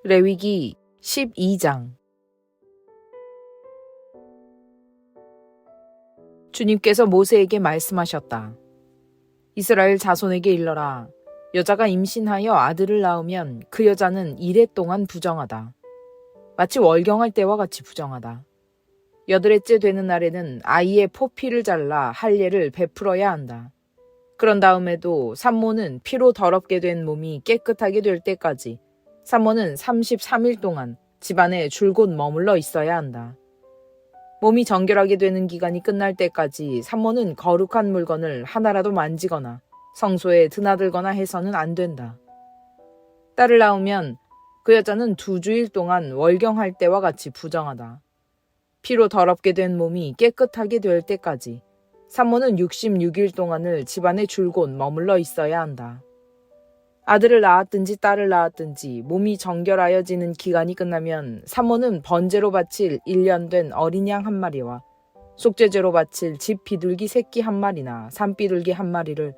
레위기 12장. 주님께서 모세에게 말씀하셨다. 이스라엘 자손에게 일러라. 여자가 임신하여 아들을 낳으면 그 여자는 이래 동안 부정하다. 마치 월경할 때와 같이 부정하다. 8회째 되는 날에는 아이의 포피를 잘라 할례를 베풀어야 한다. 그런 다음에도 산모는 피로 더럽게 된 몸이 깨끗하게 될 때까지 산모는 33일 동안 집안에 줄곧 머물러 있어야 한다. 몸이 정결하게 되는 기간이 끝날 때까지 산모는 거룩한 물건을 하나라도 만지거나 성소에 드나들거나 해서는 안 된다. 딸을 낳으면 그 여자는 2주일 동안 월경할 때와 같이 부정하다. 피로 더럽게 된 몸이 깨끗하게 될 때까지 산모는 66일 동안을 집안에 줄곧 머물러 있어야 한다. 아들을 낳았든지 딸을 낳았든지 몸이 정결하여지는 기간이 끝나면 산모는 번제로 바칠 1년 된 어린 양 1마리와 속죄제로 바칠 집 비둘기 새끼 1마리나 산비둘기 1마리를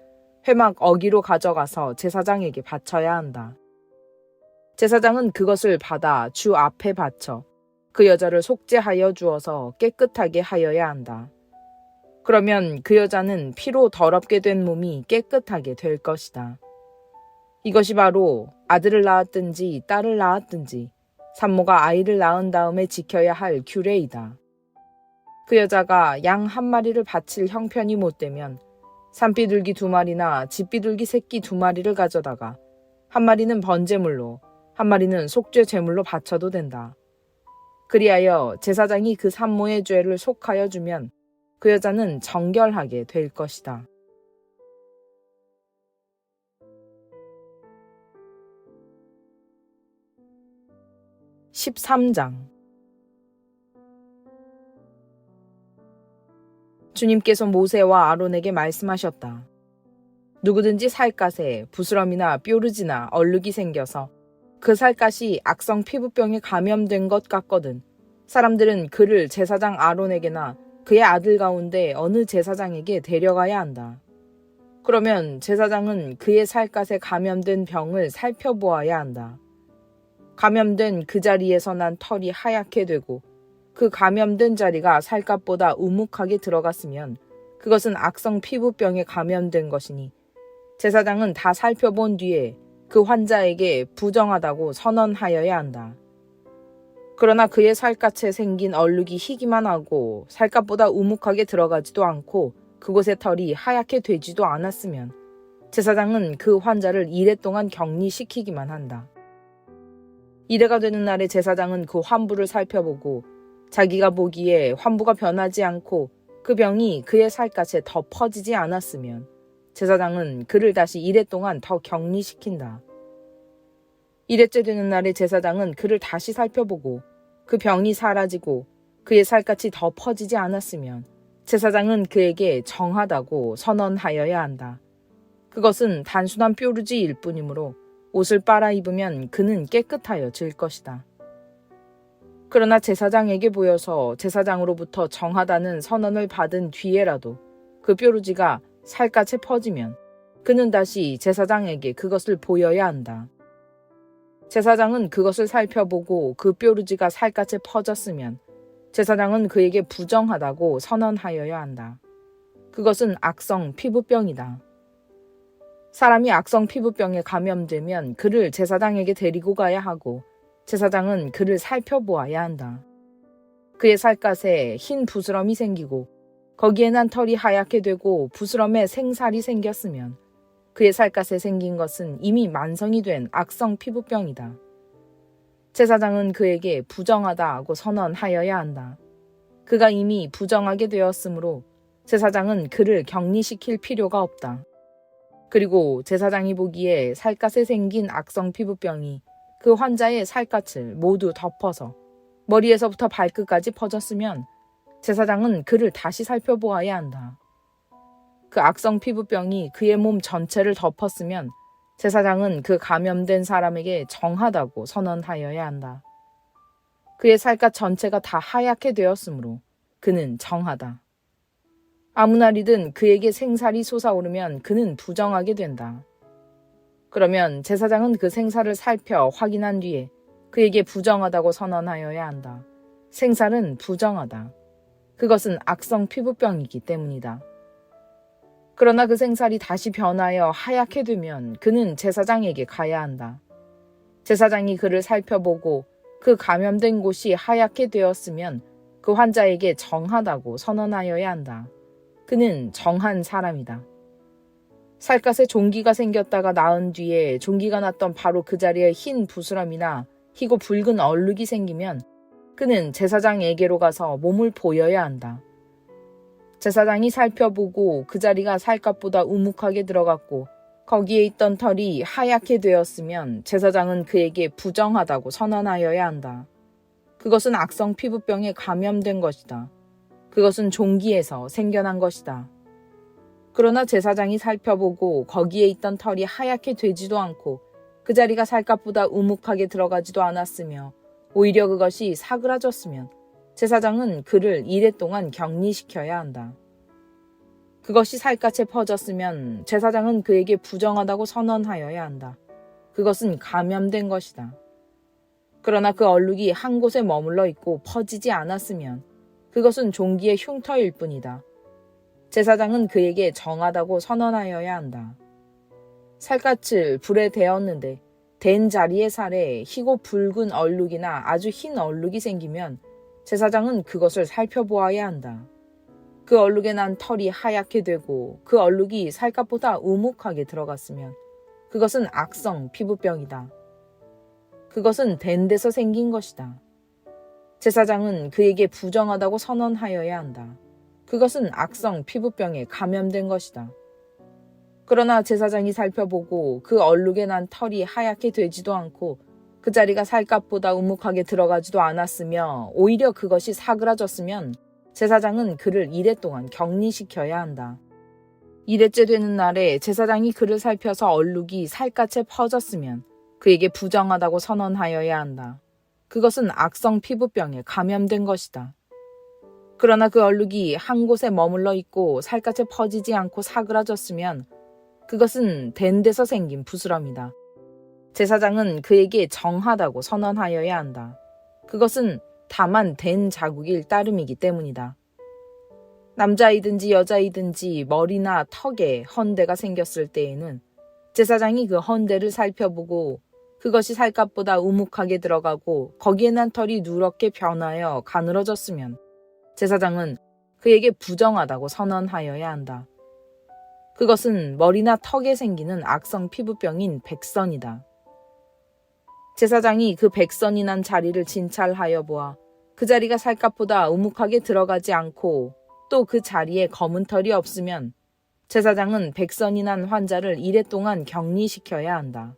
회막 어기로 가져가서 제사장에게 바쳐야 한다. 제사장은 그것을 받아 주 앞에 바쳐 그 여자를 속죄하여 주어서 깨끗하게 하여야 한다. 그러면 그 여자는 피로 더럽게 된 몸이 깨끗하게 될 것이다. 이것이 바로 아들을 낳았든지 딸을 낳았든지 산모가 아이를 낳은 다음에 지켜야 할 규례이다. 그 여자가 양 1마리를 바칠 형편이 못되면 산비둘기 2마리나 집비둘기 새끼 2마리를 가져다가 1마리는 번제물로 1마리는 속죄 제물로 바쳐도 된다. 그리하여 제사장이 그 산모의 죄를 속하여 주면 그 여자는 정결하게 될 것이다. (13장) 주님께서 모세와 아론에게 말씀하셨다. 누구든지 살갗에 부스럼이나 뾰루지나 얼룩이 생겨서 그 살갗이 악성 피부병에 감염된 것 같거든 사람들은 그를 제사장 아론에게나 그의 아들 가운데 어느 제사장에게 데려가야 한다. 그러면 제사장은 그의 살갗에 감염된 병을 살펴보아야 한다. 감염된 그 자리에서 난 털이 하얗게 되고 그 감염된 자리가 살갗보다 우묵하게 들어갔으면 그것은 악성 피부병에 감염된 것이니 제사장은 다 살펴본 뒤에 그 환자에게 부정하다고 선언하여야 한다. 그러나 그의 살갗에 생긴 얼룩이 희기만 하고 살갗보다 우묵하게 들어가지도 않고 그곳의 털이 하얗게 되지도 않았으면 제사장은 그 환자를 이래 동안 격리시키기만 한다. 이래가 되는 날에 제사장은 그 환부를 살펴보고 자기가 보기에 환부가 변하지 않고 그 병이 그의 살갗에 더 퍼지지 않았으면 제사장은 그를 다시 이래 동안 더 격리시킨다. 이래째 되는 날에 제사장은 그를 다시 살펴보고 그 병이 사라지고 그의 살갗이 더 퍼지지 않았으면 제사장은 그에게 정하다고 선언하여야 한다. 그것은 단순한 뾰루지일 뿐이므로 옷을 빨아 입으면 그는 깨끗하여질 것이다. 그러나 제사장에게 보여서 제사장으로부터 정하다는 선언을 받은 뒤에라도 그 뾰루지가 살갗에 퍼지면 그는 다시 제사장에게 그것을 보여야 한다. 제사장은 그것을 살펴보고 그 뾰루지가 살갗에 퍼졌으면 제사장은 그에게 부정하다고 선언하여야 한다. 그것은 악성 피부병이다. 사람이 악성 피부병에 감염되면 그를 제사장에게 데리고 가야 하고 제사장은 그를 살펴보아야 한다. 그의 살갗에 흰 부스럼이 생기고 거기에 난 털이 하얗게 되고 부스럼에 생살이 생겼으면 그의 살갗에 생긴 것은 이미 만성이 된 악성 피부병이다. 제사장은 그에게 부정하다 하고 선언하여야 한다. 그가 이미 부정하게 되었으므로 제사장은 그를 격리시킬 필요가 없다. 그리고 제사장이 보기에 살갗에 생긴 악성 피부병이 그 환자의 살갗을 모두 덮어서 머리에서부터 발끝까지 퍼졌으면 제사장은 그를 다시 살펴보아야 한다. 그 악성 피부병이 그의 몸 전체를 덮었으면 제사장은 그 감염된 사람에게 정하다고 선언하여야 한다. 그의 살갗 전체가 다 하얗게 되었으므로 그는 정하다. 아무 날이든 그에게 생살이 솟아오르면 그는 부정하게 된다. 그러면 제사장은 그 생살을 살펴 확인한 뒤에 그에게 부정하다고 선언하여야 한다. 생살은 부정하다. 그것은 악성 피부병이기 때문이다. 그러나 그 생살이 다시 변하여 하얗게 되면 그는 제사장에게 가야 한다. 제사장이 그를 살펴보고 그 감염된 곳이 하얗게 되었으면 그 환자에게 정하다고 선언하여야 한다. 그는 정한 사람이다. 살갗에 종기가 생겼다가 나은 뒤에 종기가 났던 바로 그 자리에 흰 부스럼이나 희고 붉은 얼룩이 생기면 그는 제사장에게로 가서 몸을 보여야 한다. 제사장이 살펴보고 그 자리가 살갗보다 우묵하게 들어갔고 거기에 있던 털이 하얗게 되었으면 제사장은 그에게 부정하다고 선언하여야 한다. 그것은 악성 피부병에 감염된 것이다. 그것은 종기에서 생겨난 것이다. 그러나 제사장이 살펴보고 거기에 있던 털이 하얗게 되지도 않고 그 자리가 살갗보다 우묵하게 들어가지도 않았으며 오히려 그것이 사그라졌으면 제사장은 그를 이래 동안 격리시켜야 한다. 그것이 살갗에 퍼졌으면 제사장은 그에게 부정하다고 선언하여야 한다. 그것은 감염된 것이다. 그러나 그 얼룩이 한 곳에 머물러 있고 퍼지지 않았으면 그것은 종기의 흉터일 뿐이다. 제사장은 그에게 정하다고 선언하여야 한다. 살갗을 불에 데웠는데 댄 자리의 살에 희고 붉은 얼룩이나 아주 흰 얼룩이 생기면 제사장은 그것을 살펴보아야 한다. 그 얼룩에 난 털이 하얗게 되고 그 얼룩이 살갗보다 우묵하게 들어갔으면 그것은 악성 피부병이다. 그것은 댄 데서 생긴 것이다. 제사장은 그에게 부정하다고 선언하여야 한다. 그것은 악성 피부병에 감염된 것이다. 그러나 제사장이 살펴보고 그 얼룩에 난 털이 하얗게 되지도 않고 그 자리가 살갗보다 우묵하게 들어가지도 않았으며 오히려 그것이 사그라졌으면 제사장은 그를 이래 동안 격리시켜야 한다. 이래째 되는 날에 제사장이 그를 살펴서 얼룩이 살갗에 퍼졌으면 그에게 부정하다고 선언하여야 한다. 그것은 악성 피부병에 감염된 것이다. 그러나 그 얼룩이 한 곳에 머물러 있고 살갗에 퍼지지 않고 사그라졌으면 그것은 댄 데서 생긴 부스럼이다. 제사장은 그에게 정하다고 선언하여야 한다. 그것은 다만 댄 자국일 따름이기 때문이다. 남자이든지 여자이든지 머리나 턱에 헌대가 생겼을 때에는 제사장이 그 헌대를 살펴보고 그것이 살갗보다 우묵하게 들어가고 거기에 난 털이 누렇게 변하여 가늘어졌으면 제사장은 그에게 부정하다고 선언하여야 한다. 그것은 머리나 턱에 생기는 악성 피부병인 백선이다. 제사장이 그 백선이 난 자리를 진찰하여 보아 그 자리가 살갗보다 우묵하게 들어가지 않고 또 그 자리에 검은 털이 없으면 제사장은 백선이 난 환자를 이래 동안 격리시켜야 한다.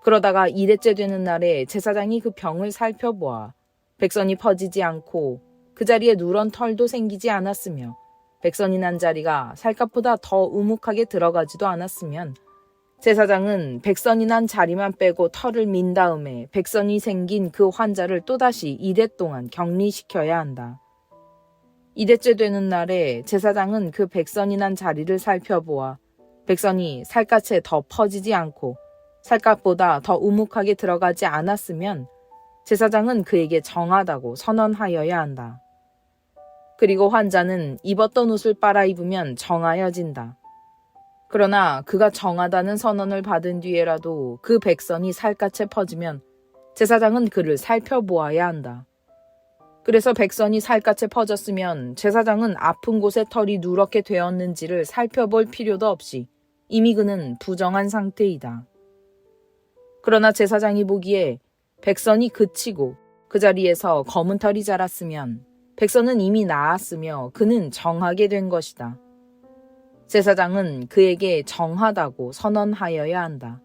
그러다가 이래째 되는 날에 제사장이 그 병을 살펴보아 백선이 퍼지지 않고 그 자리에 누런 털도 생기지 않았으며 백선이 난 자리가 살갗보다 더 우묵하게 들어가지도 않았으면 제사장은 백선이 난 자리만 빼고 털을 민 다음에 백선이 생긴 그 환자를 또다시 이래 동안 격리시켜야 한다. 이래째 되는 날에 제사장은 그 백선이 난 자리를 살펴보아 백선이 살갗에 더 퍼지지 않고 살갗보다 더 우묵하게 들어가지 않았으면 제사장은 그에게 정하다고 선언하여야 한다. 그리고 환자는 입었던 옷을 빨아 입으면 정하여진다. 그러나 그가 정하다는 선언을 받은 뒤에라도 그 백선이 살갗에 퍼지면 제사장은 그를 살펴보아야 한다. 그래서 백선이 살갗에 퍼졌으면 제사장은 아픈 곳에 털이 누렇게 되었는지를 살펴볼 필요도 없이 이미 그는 부정한 상태이다. 그러나 제사장이 보기에 백선이 그치고 그 자리에서 검은 털이 자랐으면 백선은 이미 나았으며 그는 정하게 된 것이다. 제사장은 그에게 정하다고 선언하여야 한다.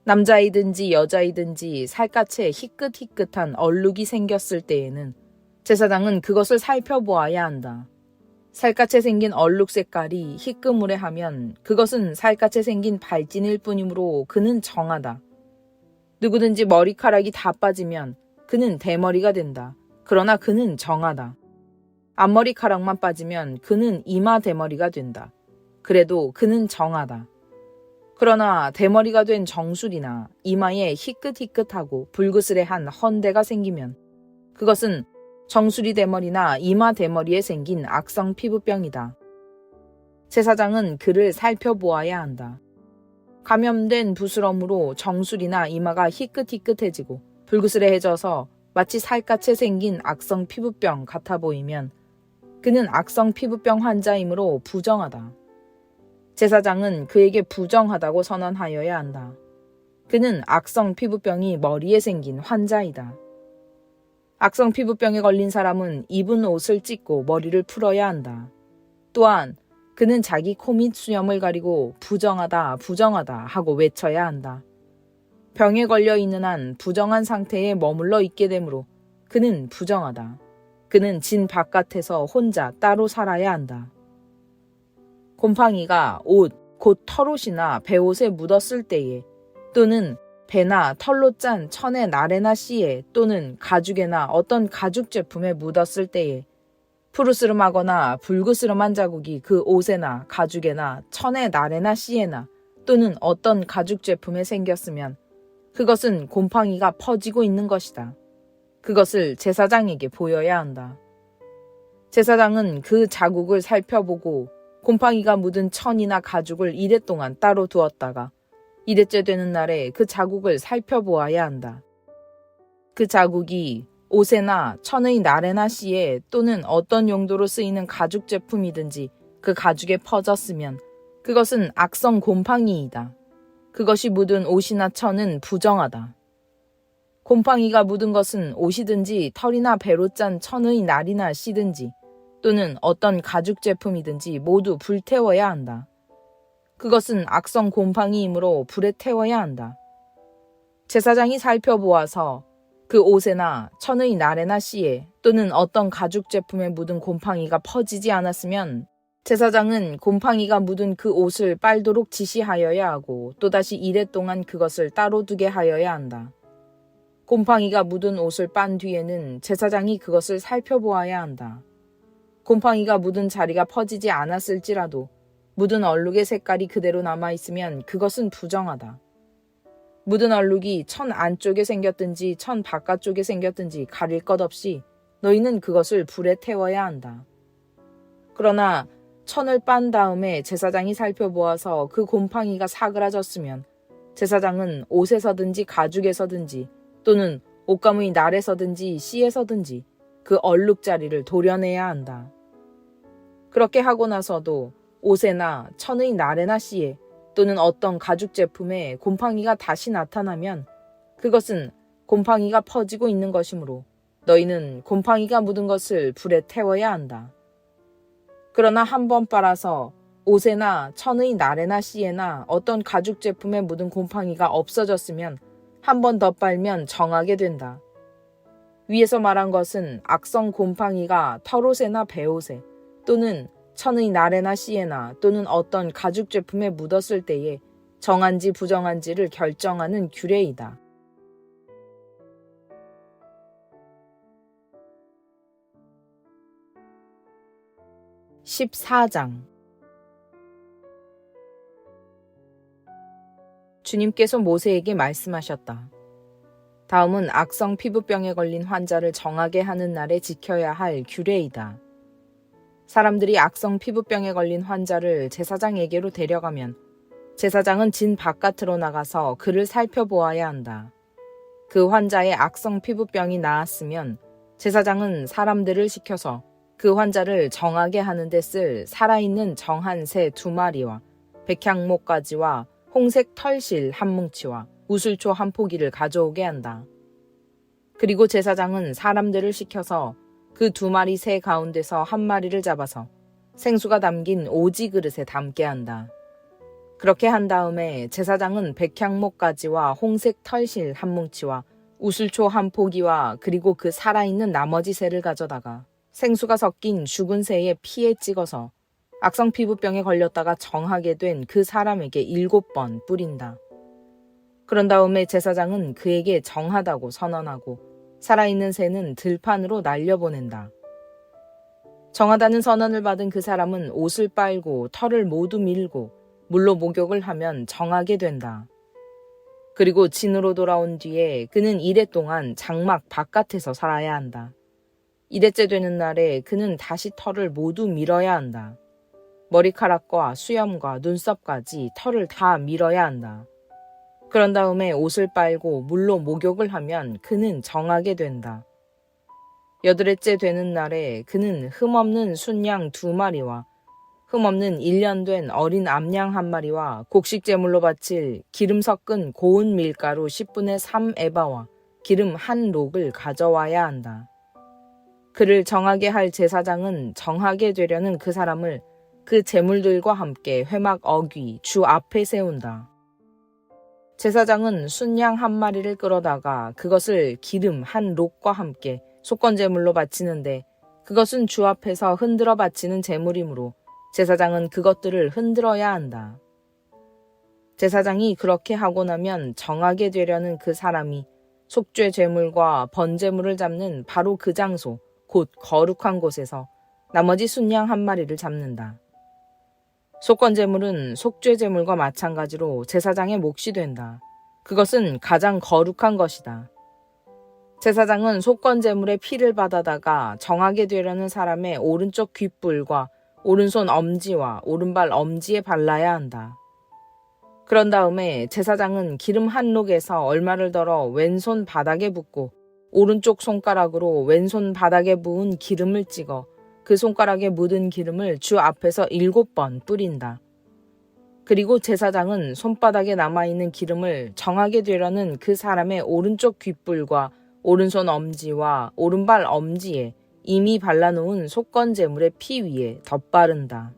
남자이든지 여자이든지 살갗에 희끗희끗한 얼룩이 생겼을 때에는 제사장은 그것을 살펴보아야 한다. 살갗에 생긴 얼룩 색깔이 희끄무레하면 그것은 살갗에 생긴 발진일 뿐이므로 그는 정하다. 누구든지 머리카락이 다 빠지면 그는 대머리가 된다. 그러나 그는 정하다. 앞머리카락만 빠지면 그는 이마 대머리가 된다. 그래도 그는 정하다. 그러나 대머리가 된 정술이나 이마에 희끗희끗하고 불그스레한 헌대가 생기면 그것은 정수리 대머리나 이마 대머리에 생긴 악성 피부병이다. 제사장은 그를 살펴보아야 한다. 감염된 부스럼으로 정수리나 이마가 희끗희끗해지고 불그스레해져서 마치 살갗에 생긴 악성 피부병 같아 보이면 그는 악성 피부병 환자이므로 부정하다. 제사장은 그에게 부정하다고 선언하여야 한다. 그는 악성 피부병이 머리에 생긴 환자이다. 악성 피부병에 걸린 사람은 입은 옷을 찢고 머리를 풀어야 한다. 또한 그는 자기 코 및 수염을 가리고 부정하다, 부정하다 하고 외쳐야 한다. 병에 걸려 있는 한 부정한 상태에 머물러 있게 되므로 그는 부정하다. 그는 진 바깥에서 혼자 따로 살아야 한다. 곰팡이가 옷, 곧 털옷이나 배옷에 묻었을 때에 또는 배나 털로 짠 천의 나래나 씨에 또는 가죽에나 어떤 가죽 제품에 묻었을 때에 푸르스름하거나 불그스름한 자국이 그 옷에나 가죽에나 천의 나래나 씨에나 또는 어떤 가죽 제품에 생겼으면 그것은 곰팡이가 퍼지고 있는 것이다. 그것을 제사장에게 보여야 한다. 제사장은 그 자국을 살펴보고 곰팡이가 묻은 천이나 가죽을 이래 동안 따로 두었다가 이래째 되는 날에 그 자국을 살펴보아야 한다. 그 자국이 옷에나 천의 나래나 씨에 또는 어떤 용도로 쓰이는 가죽 제품이든지 그 가죽에 퍼졌으면 그것은 악성 곰팡이이다. 그것이 묻은 옷이나 천은 부정하다. 곰팡이가 묻은 것은 옷이든지 털이나 배로 짠 천의 날이나 씨든지 또는 어떤 가죽 제품이든지 모두 불태워야 한다. 그것은 악성 곰팡이이므로 불에 태워야 한다. 제사장이 살펴보아서 그 옷에나 천의 나래나 씨에 또는 어떤 가죽 제품에 묻은 곰팡이가 퍼지지 않았으면 제사장은 곰팡이가 묻은 그 옷을 빨도록 지시하여야 하고 또다시 이래 동안 그것을 따로 두게 하여야 한다. 곰팡이가 묻은 옷을 빤 뒤에는 제사장이 그것을 살펴보아야 한다. 곰팡이가 묻은 자리가 퍼지지 않았을지라도 묻은 얼룩의 색깔이 그대로 남아있으면 그것은 부정하다. 묻은 얼룩이 천 안쪽에 생겼든지 천 바깥쪽에 생겼든지 가릴 것 없이 너희는 그것을 불에 태워야 한다. 그러나 천을 빤 다음에 제사장이 살펴보아서 그 곰팡이가 사그라졌으면 제사장은 옷에서든지 가죽에서든지 또는 옷감의 날에서든지 씨에서든지 그 얼룩자리를 도려내야 한다. 그렇게 하고 나서도 옷에나 천의 날에나 씨에 또는 어떤 가죽 제품에 곰팡이가 다시 나타나면 그것은 곰팡이가 퍼지고 있는 것이므로 너희는 곰팡이가 묻은 것을 불에 태워야 한다. 그러나 한 번 빨아서 옷에나 천의 날에나 씨에나 어떤 가죽 제품에 묻은 곰팡이가 없어졌으면 한 번 더 빨면 정하게 된다. 위에서 말한 것은 악성 곰팡이가 털옷에나 배옷에 또는 천의 날에나 씨에나 또는 어떤 가죽 제품에 묻었을 때에 정한지 부정한지를 결정하는 규례이다. 14장 주님께서 모세에게 말씀하셨다. 다음은 악성 피부병에 걸린 환자를 정하게 하는 날에 지켜야 할 규례이다. 사람들이 악성 피부병에 걸린 환자를 제사장에게로 데려가면 제사장은 진 바깥으로 나가서 그를 살펴보아야 한다. 그 환자의 악성 피부병이 나았으면 제사장은 사람들을 시켜서 그 환자를 정하게 하는 데 쓸 살아있는 정한 새 2마리와 백향목가지와 홍색 털실 한 뭉치와 우슬초 한 포기를 가져오게 한다. 그리고 제사장은 사람들을 시켜서 그 2마리 새 가운데서 한 마리를 잡아서 생수가 담긴 오지 그릇에 담게 한다. 그렇게 한 다음에 제사장은 백향목가지와 홍색 털실 한 뭉치와 우슬초 한 포기와 그리고 그 살아있는 나머지 새를 가져다가 생수가 섞인 죽은 새의 피에 찍어서 악성 피부병에 걸렸다가 정하게 된 그 사람에게 7번 뿌린다. 그런 다음에 제사장은 그에게 정하다고 선언하고 살아있는 새는 들판으로 날려보낸다. 정하다는 선언을 받은 그 사람은 옷을 빨고 털을 모두 밀고 물로 목욕을 하면 정하게 된다. 그리고 진으로 돌아온 뒤에 그는 이래 동안 장막 바깥에서 살아야 한다. 이래째 되는 날에 그는 다시 털을 모두 밀어야 한다. 머리카락과 수염과 눈썹까지 털을 다 밀어야 한다. 그런 다음에 옷을 빨고 물로 목욕을 하면 그는 정하게 된다. 여덟째 되는 날에 그는 흠없는 순양 2마리와 흠없는 1년 된 어린 암양 1마리와 곡식제물로 바칠 기름 섞은 고운 밀가루 10분의 3 에바와 기름 1록을 가져와야 한다. 그를 정하게 할 제사장은 정하게 되려는 그 사람을 그 제물들과 함께 회막 어귀 주 앞에 세운다. 제사장은 순양 1마리를 끌어다가 그것을 기름 1록과 함께 속건제물로 바치는데 그것은 주 앞에서 흔들어 바치는 제물이므로 제사장은 그것들을 흔들어야 한다. 제사장이 그렇게 하고 나면 정하게 되려는 그 사람이 속죄 제물과 번제물을 잡는 바로 그 장소, 곧 거룩한 곳에서 나머지 순양 1마리를 잡는다. 속건제물은 속죄제물과 마찬가지로 제사장의 몫이 된다. 그것은 가장 거룩한 것이다. 제사장은 속건제물의 피를 받아다가 정하게 되려는 사람의 오른쪽 귓불과 오른손 엄지와 오른발 엄지에 발라야 한다. 그런 다음에 제사장은 기름 1록에서 얼마를 덜어 왼손 바닥에 붓고 오른쪽 손가락으로 왼손 바닥에 부은 기름을 찍어 그 손가락에 묻은 기름을 주 앞에서 7번 뿌린다. 그리고 제사장은 손바닥에 남아있는 기름을 정하게 되려는 그 사람의 오른쪽 귓불과 오른손 엄지와 오른발 엄지에 이미 발라놓은 속건제물의 피 위에 덧바른다.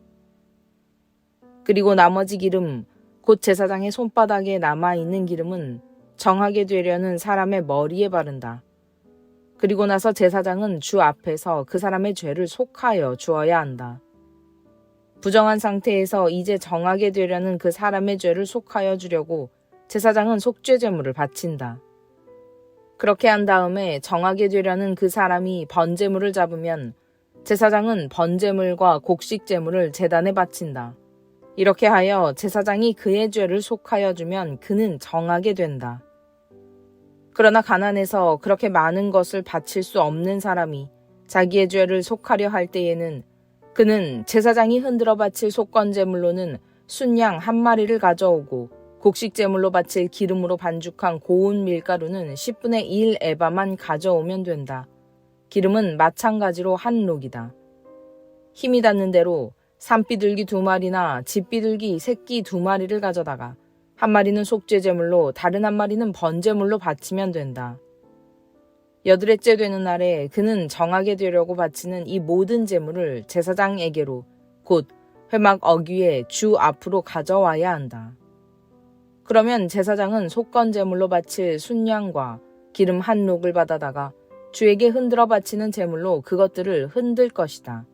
그리고 나머지 기름, 곧 제사장의 손바닥에 남아있는 기름은 정하게 되려는 사람의 머리에 바른다. 그리고 나서 제사장은 주 앞에서 그 사람의 죄를 속하여 주어야 한다. 부정한 상태에서 이제 정하게 되려는 그 사람의 죄를 속하여 주려고 제사장은 속죄제물을 바친다. 그렇게 한 다음에 정하게 되려는 그 사람이 번제물을 잡으면 제사장은 번제물과 곡식제물을 제단에 바친다. 이렇게 하여 제사장이 그의 죄를 속하여 주면 그는 정하게 된다. 그러나 가난해서 그렇게 많은 것을 바칠 수 없는 사람이 자기의 죄를 속하려 할 때에는 그는 제사장이 흔들어 바칠 속건제물로는 순양 1마리를 가져오고 곡식제물로 바칠 기름으로 반죽한 고운 밀가루는 10분의 1 에바만 가져오면 된다. 기름은 마찬가지로 1록이다. 힘이 닿는 대로 산비둘기 2마리나 집비둘기 새끼 2마리를 가져다가 1마리는 속죄제물로 다른 1마리는 번제물로 바치면 된다. 여덟째 되는 날에 그는 정하게 되려고 바치는 이 모든 제물을 제사장에게로 곧 회막 어귀에 주 앞으로 가져와야 한다. 그러면 제사장은 속건제물로 바칠 순양과 기름 1록을 받아다가 주에게 흔들어 바치는 제물로 그것들을 흔들 것이다.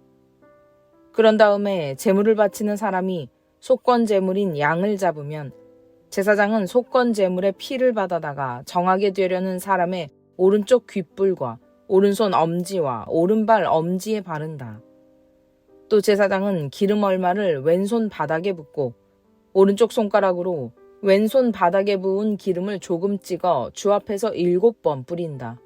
그런 다음에 제물을 바치는 사람이 속건제물인 양을 잡으면 제사장은 속건제물의 피를 받아다가 정하게 되려는 사람의 오른쪽 귓불과 오른손 엄지와 오른발 엄지에 바른다. 또 제사장은 기름 얼마를 왼손 바닥에 붓고 오른쪽 손가락으로 왼손 바닥에 부은 기름을 조금 찍어 주 앞에서 7번 뿌린다.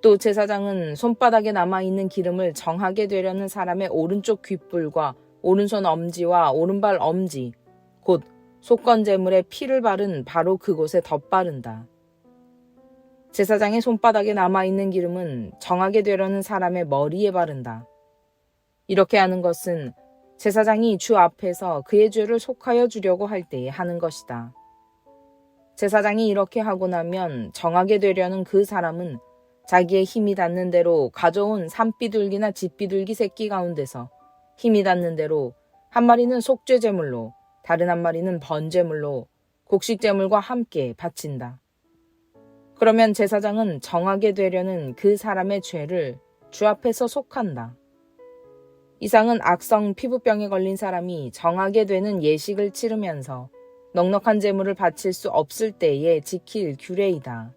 또 제사장은 손바닥에 남아있는 기름을 정하게 되려는 사람의 오른쪽 귓불과 오른손 엄지와 오른발 엄지, 곧 속건제물에 피를 바른 바로 그곳에 덧바른다. 제사장의 손바닥에 남아있는 기름은 정하게 되려는 사람의 머리에 바른다. 이렇게 하는 것은 제사장이 주 앞에서 그의 죄를 속하여 주려고 할 때에 하는 것이다. 제사장이 이렇게 하고 나면 정하게 되려는 그 사람은 자기의 힘이 닿는 대로 가져온 산비둘기나 집비둘기 새끼 가운데서 힘이 닿는 대로 1마리는 속죄제물로 다른 1마리는 번제물로 곡식제물과 함께 바친다. 그러면 제사장은 정하게 되려는 그 사람의 죄를 주 앞에서 속한다. 이상은 악성 피부병에 걸린 사람이 정하게 되는 예식을 치르면서 넉넉한 제물을 바칠 수 없을 때에 지킬 규례이다.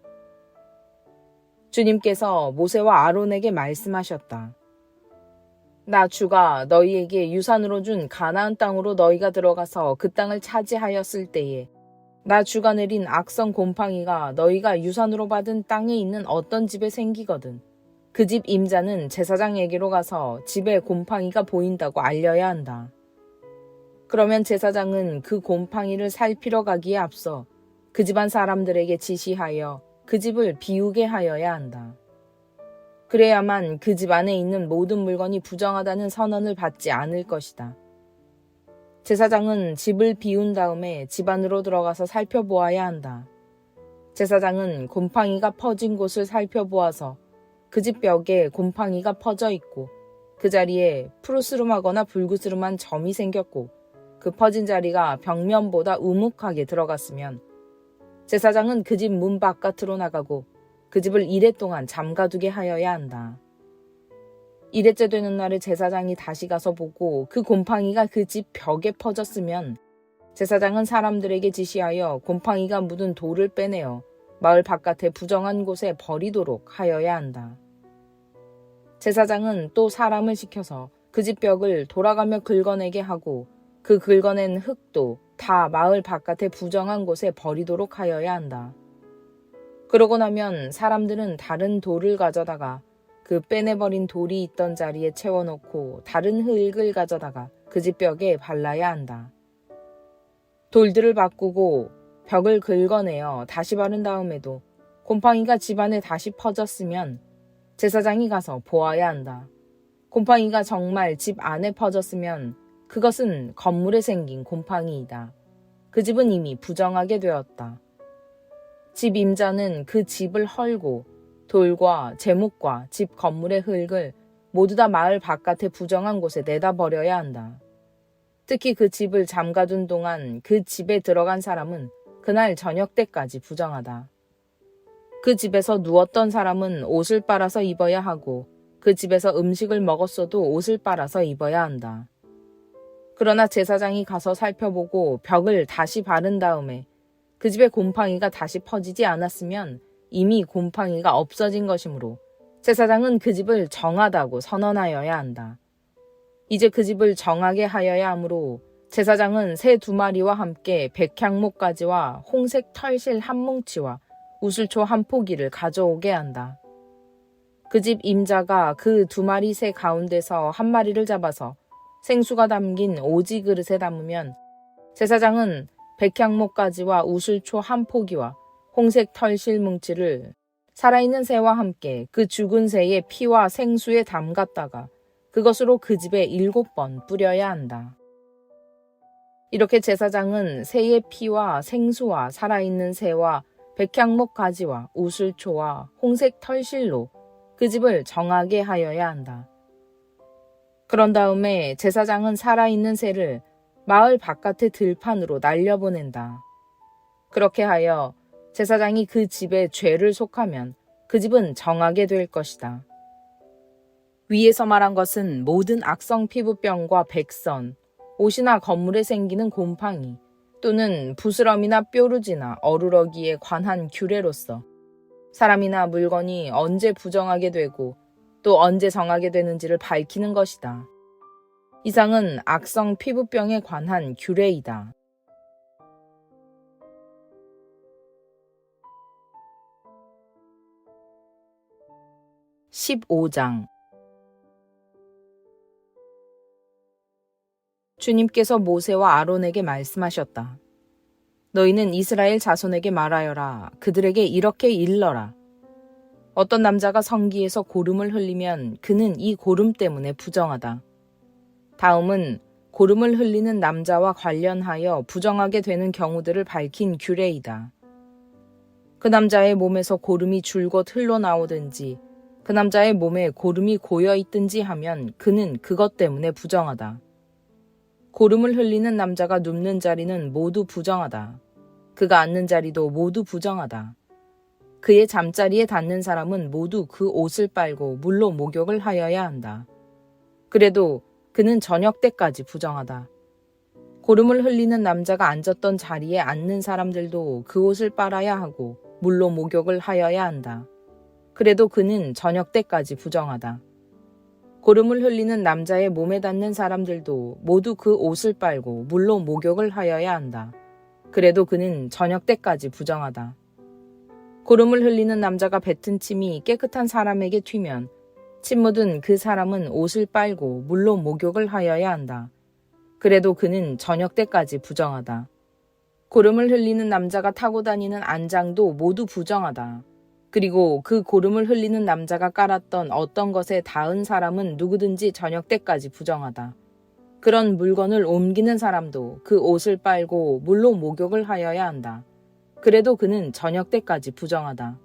주님께서 모세와 아론에게 말씀하셨다. 나 주가 너희에게 유산으로 준 가나안 땅으로 너희가 들어가서 그 땅을 차지하였을 때에 나 주가 내린 악성 곰팡이가 너희가 유산으로 받은 땅에 있는 어떤 집에 생기거든 그 집 임자는 제사장에게로 가서 집에 곰팡이가 보인다고 알려야 한다. 그러면 제사장은 그 곰팡이를 살피러 가기에 앞서 그 집안 사람들에게 지시하여 그 집을 비우게 하여야 한다. 그래야만 그 집 안에 있는 모든 물건이 부정하다는 선언을 받지 않을 것이다. 제사장은 집을 비운 다음에 집 안으로 들어가서 살펴보아야 한다. 제사장은 곰팡이가 퍼진 곳을 살펴보아서 그 집 벽에 곰팡이가 퍼져 있고 그 자리에 푸르스름하거나 불그스름한 점이 생겼고 그 퍼진 자리가 벽면보다 우묵하게 들어갔으면 제사장은 그 집 문 바깥으로 나가고 그 집을 이레 동안 잠가두게 하여야 한다. 이레째 되는 날에 제사장이 다시 가서 보고 그 곰팡이가 그 집 벽에 퍼졌으면 제사장은 사람들에게 지시하여 곰팡이가 묻은 돌을 빼내어 마을 바깥에 부정한 곳에 버리도록 하여야 한다. 제사장은 또 사람을 시켜서 그 집 벽을 돌아가며 긁어내게 하고 그 긁어낸 흙도 다 마을 바깥에 부정한 곳에 버리도록 하여야 한다. 그러고 나면 사람들은 다른 돌을 가져다가 그 빼내버린 돌이 있던 자리에 채워놓고 다른 흙을 가져다가 그 집 벽에 발라야 한다. 돌들을 바꾸고 벽을 긁어내어 다시 바른 다음에도 곰팡이가 집 안에 다시 퍼졌으면 제사장이 가서 보아야 한다. 곰팡이가 정말 집 안에 퍼졌으면 그것은 건물에 생긴 곰팡이이다. 그 집은 이미 부정하게 되었다. 집 임자는 그 집을 헐고 돌과 제목과 집 건물의 흙을 모두 다 마을 바깥에 부정한 곳에 내다 버려야 한다. 특히 그 집을 잠가둔 동안 그 집에 들어간 사람은 그날 저녁 때까지 부정하다. 그 집에서 누웠던 사람은 옷을 빨아서 입어야 하고 그 집에서 음식을 먹었어도 옷을 빨아서 입어야 한다. 그러나 제사장이 가서 살펴보고 벽을 다시 바른 다음에 그 집에 곰팡이가 다시 퍼지지 않았으면 이미 곰팡이가 없어진 것이므로 제사장은 그 집을 정하다고 선언하여야 한다. 이제 그 집을 정하게 하여야 하므로 제사장은 새 2마리와 함께 백향목가지와 홍색 털실 한 뭉치와 우슬초 한 포기를 가져오게 한다. 그 집 임자가 그 2마리 새 가운데서 한 마리를 잡아서 생수가 담긴 오지 그릇에 담으면 제사장은 백향목가지와 우슬초 한 포기와 홍색 털실 뭉치를 살아있는 새와 함께 그 죽은 새의 피와 생수에 담갔다가 그것으로 그 집에 7번 뿌려야 한다. 이렇게 제사장은 새의 피와 생수와 살아있는 새와 백향목 가지와 우슬초와 홍색 털실로 그 집을 정하게 하여야 한다. 그런 다음에 제사장은 살아있는 새를 마을 바깥의 들판으로 날려보낸다. 그렇게 하여 제사장이 그 집에 죄를 속하면 그 집은 정하게 될 것이다. 위에서 말한 것은 모든 악성 피부병과 백선, 옷이나 건물에 생기는 곰팡이 또는 부스럼이나 뾰루지나 어루러기에 관한 규례로서 사람이나 물건이 언제 부정하게 되고 또 언제 정하게 되는지를 밝히는 것이다. 이상은 악성 피부병에 관한 규례이다. 15장 주님께서 모세와 아론에게 말씀하셨다. 너희는 이스라엘 자손에게 말하여라. 그들에게 이렇게 일러라. 어떤 남자가 성기에서 고름을 흘리면 그는 이 고름 때문에 부정하다. 다음은 고름을 흘리는 남자와 관련하여 부정하게 되는 경우들을 밝힌 규례이다. 그 남자의 몸에서 고름이 줄곧 흘러나오든지 그 남자의 몸에 고름이 고여있든지 하면 그는 그것 때문에 부정하다. 고름을 흘리는 남자가 눕는 자리는 모두 부정하다. 그가 앉는 자리도 모두 부정하다. 그의 잠자리에 닿는 사람은 모두 그 옷을 빨고 물로 목욕을 하여야 한다. 그래도 그는 저녁 때까지 부정하다. 고름을 흘리는 남자가 앉았던 자리에 앉는 사람들도 그 옷을 빨아야 하고 물로 목욕을 하여야 한다. 그래도 그는 저녁 때까지 부정하다. 고름을 흘리는 남자의 몸에 닿는 사람들도 모두 그 옷을 빨고 물로 목욕을 하여야 한다. 그래도 그는 저녁 때까지 부정하다. 고름을 흘리는 남자가 뱉은 침이 깨끗한 사람에게 튀면 침 묻은 그 사람은 옷을 빨고 물로 목욕을 하여야 한다. 그래도 그는 저녁 때까지 부정하다. 고름을 흘리는 남자가 타고 다니는 안장도 모두 부정하다. 그리고 그 고름을 흘리는 남자가 깔았던 어떤 것에 닿은 사람은 누구든지 저녁 때까지 부정하다. 그런 물건을 옮기는 사람도 그 옷을 빨고 물로 목욕을 하여야 한다. 그래도 그는 저녁 때까지 부정하다.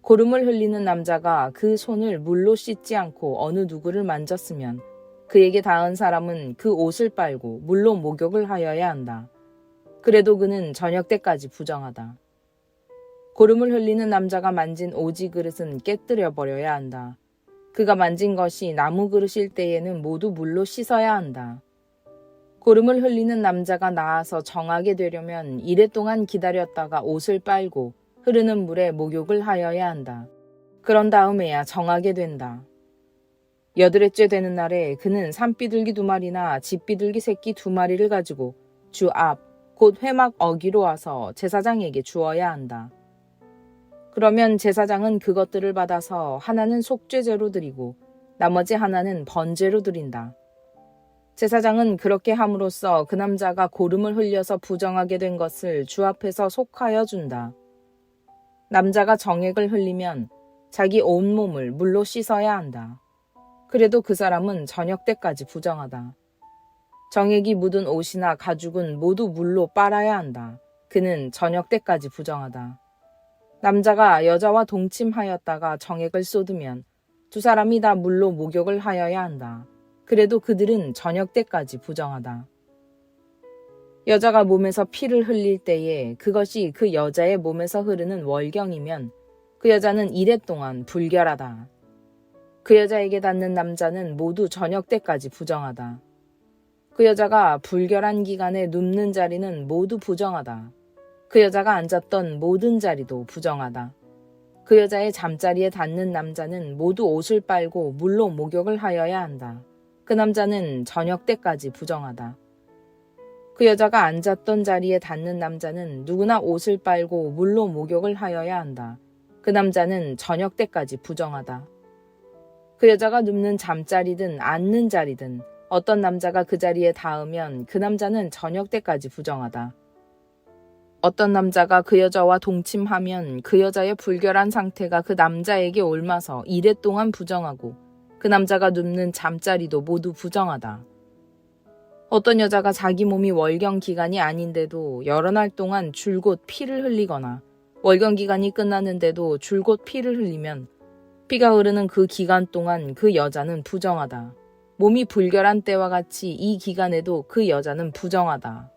고름을 흘리는 남자가 그 손을 물로 씻지 않고 어느 누구를 만졌으면 그에게 닿은 사람은 그 옷을 빨고 물로 목욕을 하여야 한다. 그래도 그는 저녁 때까지 부정하다. 고름을 흘리는 남자가 만진 오지 그릇은 깨뜨려 버려야 한다. 그가 만진 것이 나무 그릇일 때에는 모두 물로 씻어야 한다. 고름을 흘리는 남자가 나아서 정하게 되려면 이래 동안 기다렸다가 옷을 빨고 흐르는 물에 목욕을 하여야 한다. 그런 다음에야 정하게 된다. 여드레째 되는 날에 그는 산비둘기 2마리나 집비둘기 새끼 2마리를 가지고 주 앞, 곧 회막 어기로 와서 제사장에게 주어야 한다. 그러면 제사장은 그것들을 받아서 하나는 속죄제로 드리고 나머지 하나는 번제로 드린다. 제사장은 그렇게 함으로써 그 남자가 고름을 흘려서 부정하게 된 것을 주 앞에서 속하여 준다. 남자가 정액을 흘리면 자기 온몸을 물로 씻어야 한다. 그래도 그 사람은 저녁 때까지 부정하다. 정액이 묻은 옷이나 가죽은 모두 물로 빨아야 한다. 그는 저녁 때까지 부정하다. 남자가 여자와 동침하였다가 정액을 쏟으면 두 사람이 다 물로 목욕을 하여야 한다. 그래도 그들은 저녁 때까지 부정하다. 여자가 몸에서 피를 흘릴 때에 그것이 그 여자의 몸에서 흐르는 월경이면 그 여자는 이래 동안 불결하다. 그 여자에게 닿는 남자는 모두 저녁 때까지 부정하다. 그 여자가 불결한 기간에 눕는 자리는 모두 부정하다. 그 여자가 앉았던 모든 자리도 부정하다. 그 여자의 잠자리에 닿는 남자는 모두 옷을 빨고 물로 목욕을 하여야 한다. 그 남자는 저녁 때까지 부정하다. 그 여자가 앉았던 자리에 닿는 남자는 누구나 옷을 빨고 물로 목욕을 하여야 한다. 그 남자는 저녁 때까지 부정하다. 그 여자가 눕는 잠자리든 앉는 자리든 어떤 남자가 그 자리에 닿으면 그 남자는 저녁 때까지 부정하다. 어떤 남자가 그 여자와 동침하면 그 여자의 불결한 상태가 그 남자에게 옮아서 이래 동안 부정하고 그 남자가 눕는 잠자리도 모두 부정하다. 어떤 여자가 자기 몸이 월경 기간이 아닌데도 여러 날 동안 줄곧 피를 흘리거나 월경 기간이 끝났는데도 줄곧 피를 흘리면 피가 흐르는 그 기간 동안 그 여자는 부정하다. 몸이 불결한 때와 같이 이 기간에도 그 여자는 부정하다.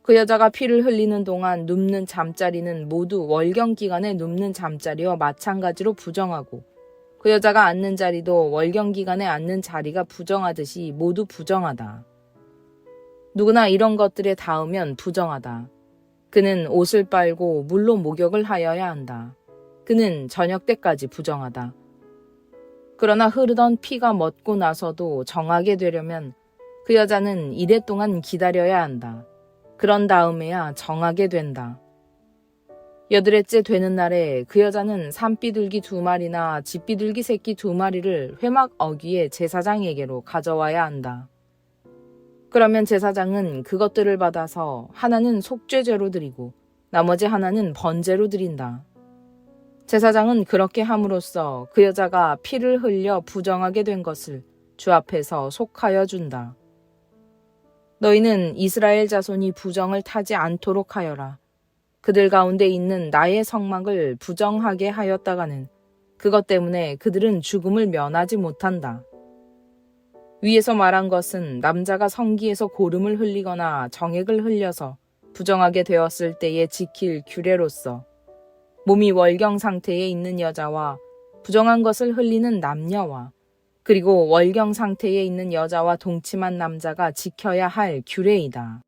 그 여자가 피를 흘리는 동안 눕는 잠자리는 모두 월경 기간에 눕는 잠자리와 마찬가지로 부정하고 그 여자가 앉는 자리도 월경 기간에 앉는 자리가 부정하듯이 모두 부정하다. 누구나 이런 것들에 닿으면 부정하다. 그는 옷을 빨고 물로 목욕을 하여야 한다. 그는 저녁 때까지 부정하다. 그러나 흐르던 피가 멎고 나서도 정하게 되려면 그 여자는 이래 동안 기다려야 한다. 그런 다음에야 정하게 된다. 여드레째 되는 날에 그 여자는 산비둘기 2마리나 집비둘기 새끼 2마리를 회막 어귀에 제사장에게로 가져와야 한다. 그러면 제사장은 그것들을 받아서 하나는 속죄제로 드리고 나머지 하나는 번제로 드린다. 제사장은 그렇게 함으로써 그 여자가 피를 흘려 부정하게 된 것을 주 앞에서 속하여 준다. 너희는 이스라엘 자손이 부정을 타지 않도록 하여라. 그들 가운데 있는 나의 성막을 부정하게 하였다가는 그것 때문에 그들은 죽음을 면하지 못한다. 위에서 말한 것은 남자가 성기에서 고름을 흘리거나 정액을 흘려서 부정하게 되었을 때에 지킬 규례로서 몸이 월경 상태에 있는 여자와 부정한 것을 흘리는 남녀와 그리고 월경 상태에 있는 여자와 동침한 남자가 지켜야 할 규례이다.